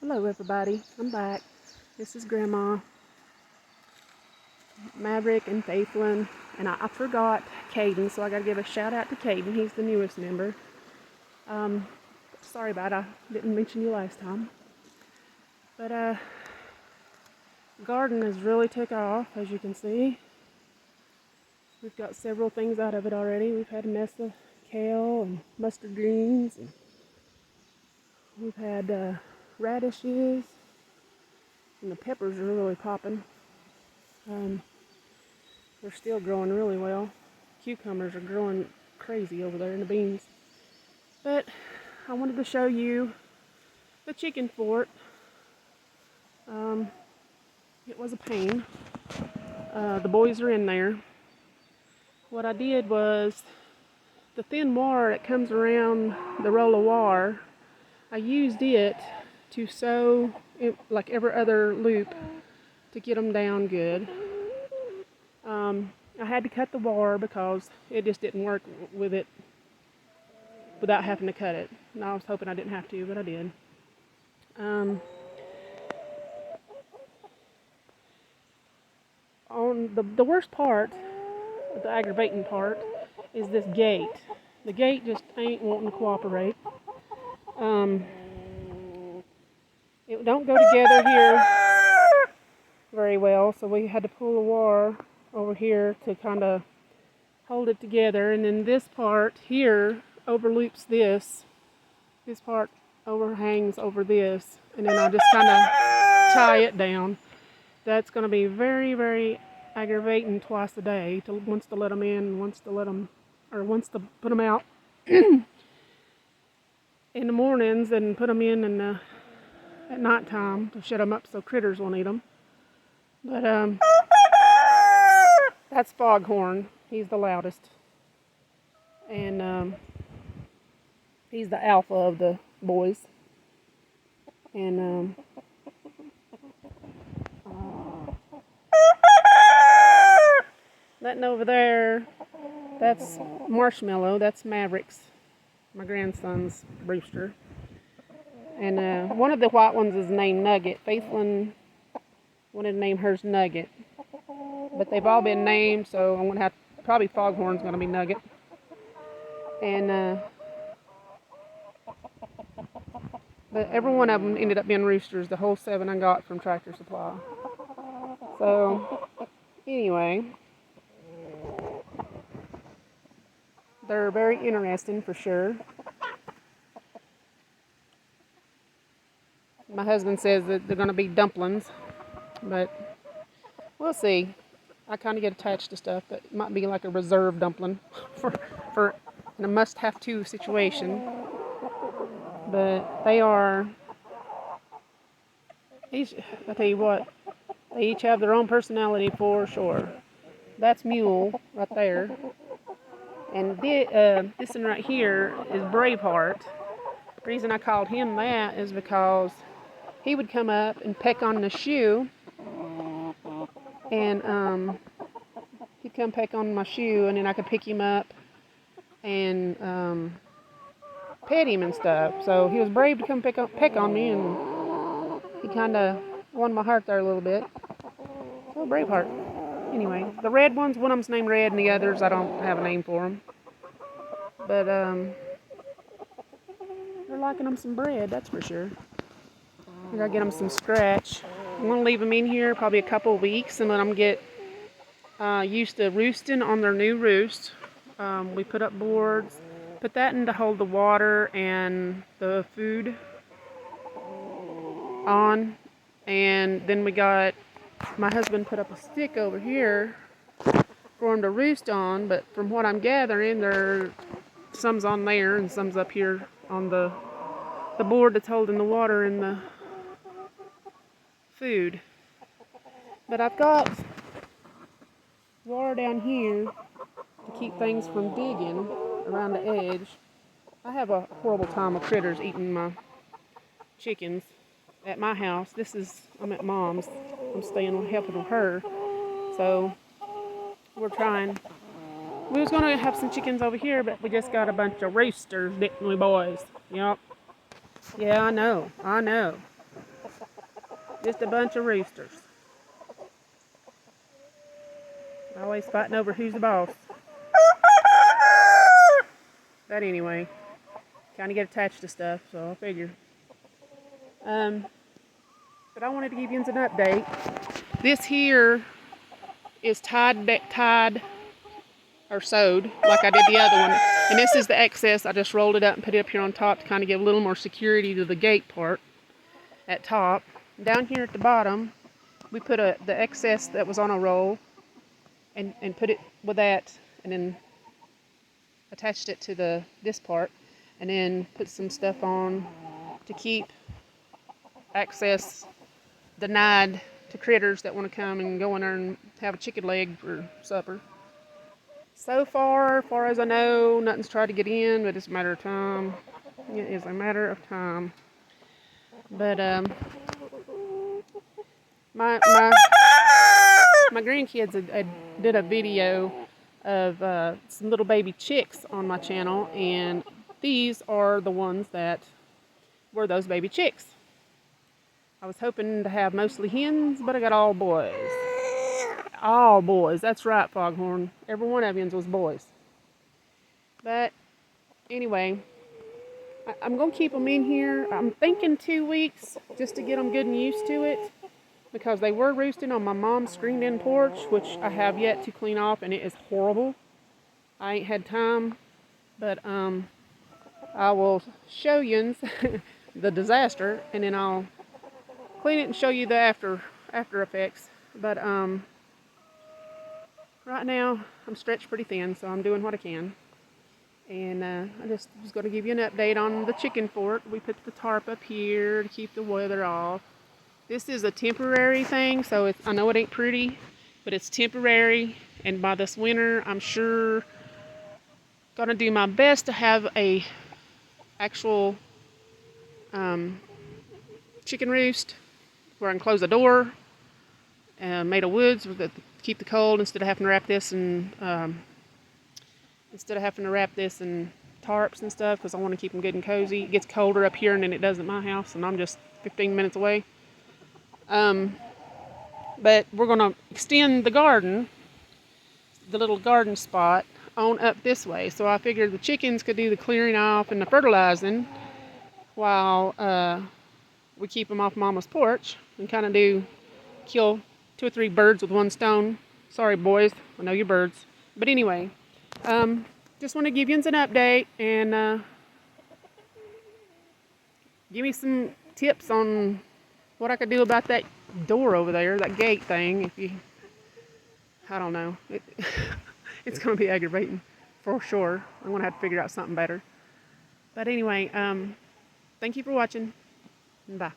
Hello everybody, I'm back. This is Grandma, Maverick and Faithlin, and I forgot Caden, so I gotta give a shout out to Caden. He's the newest member. Sorry about I didn't mention you last time. But garden has really took off, as you can see. We've got several things out of it already. We've had a mess of kale and mustard greens, and we've had radishes, and the peppers are really popping. They're still growing really well. Cucumbers are growing crazy over there in the beans. But I wanted to show you the chicken fort. It was a pain. The boys are in there. What I did was the thin wire that comes around the roll of wire, I used it to sew it like every other loop to get them down good. I had to cut the wire because it just didn't work with it without having to cut it. And I was hoping I didn't have to, but I did. On the worst part, the aggravating part, is this gate. The gate just ain't wanting to cooperate. It don't go together here very well, so we had to pull the wire over here to kind of hold it together, and then this part here overloops this. This part overhangs over this, and then I just kind of tie it down. That's going to be very, very aggravating twice a day. Once to let them in, once to put them out in the mornings, and put them in at night time to shut them up so critters won't eat them. But that's Foghorn. He's the loudest, and he's the alpha of the boys. And letting over there, that's Marshmallow. That's Mavericks, my grandson's rooster. And one of the white ones is named Nugget. Faithlin wanted to name hers Nugget, but they've all been named, so I'm gonna have probably Foghorn's gonna be Nugget. And but every one of them ended up being roosters. The whole 7 I got from Tractor Supply. So anyway, they're very interesting for sure. My husband says that they're going to be dumplings, but we'll see. I kind of get attached to stuff that might be like a reserve dumpling for in a must-have-to situation. But they are, I tell you what, they each have their own personality for sure. That's Mule right there. And this one right here is Braveheart. The reason I called him that is because he would come up and peck on the shoe, and he'd come peck on my shoe, and then I could pick him up and pet him and stuff. So he was brave to come peck on me, and he kind of won my heart there a little bit. So Braveheart. Anyway, the red ones, one of them's named Red, and the others I don't have a name for them. But they're liking them some bread, that's for sure. I gotta get them some scratch. I'm gonna leave them in here probably a couple of weeks and let them get used to roosting on their new roost. We put up boards, put that in to hold the water and the food on, and then my husband put up a stick over here for them to roost on, but from what I'm gathering, some's on there and some's up here on the board that's holding the water and the food. But I've got wire down here to keep things from digging around the edge. I have a horrible time with critters eating my chickens at my house. I'm at Mom's. I'm helping her. So we're trying. We was gonna have some chickens over here, but we just got a bunch of roosters, didn't we, boys? Yep. Yeah, I know. Just a bunch of roosters. Always fighting over who's the boss. But anyway, kind of get attached to stuff, so I figure. But I wanted to give you an update. This here is tied or sewed like I did the other one. And this is the excess. I just rolled it up and put it up here on top to kind of give a little more security to the gate part at top. Down here at the bottom, we put the excess that was on a roll and put it with that, and then attached it to this part, and then put some stuff on to keep access denied to critters that want to come and go in there and have a chicken leg for supper. So far as I know, nothing's tried to get in, but it's a matter of time. It is a matter of time. But my grandkids did a video of some little baby chicks on my channel, and these are the ones that were those baby chicks. I was hoping to have mostly hens, but I got all boys. All boys. That's right, Foghorn. Every one of yous was boys. But anyway, I'm going to keep them in here. I'm thinking 2 weeks just to get them good and used to it, because they were roosting on my mom's screened-in porch, which I have yet to clean off, and it is horrible. I ain't had time, but I will show you the disaster, and then I'll clean it and show you the after effects. But right now I'm stretched pretty thin, so I'm doing what I can. And I just was going to give you an update on the chicken fort. We put the tarp up here to keep the weather off. This is a temporary thing, so I know it ain't pretty, but it's temporary. And by this winter, I'm sure going to do my best to have a actual chicken roost where I can close the door, made of woods to keep the cold, instead of having to wrap this in tarps and stuff, because I want to keep them good and cozy. It gets colder up here than it does at my house, and I'm just 15 minutes away. But we're going to extend the garden, the little garden spot, on up this way. So I figured the chickens could do the clearing off and the fertilizing while we keep them off Mama's porch, and kind of kill 2 or 3 birds with one stone. Sorry, boys, I know you're birds. But anyway, just want to give you an update and give me some tips on what I could do about that door over there, that gate thing. I don't know. It's going to be aggravating for sure. I'm going to have to figure out something better. But anyway, thank you for watching. Bye.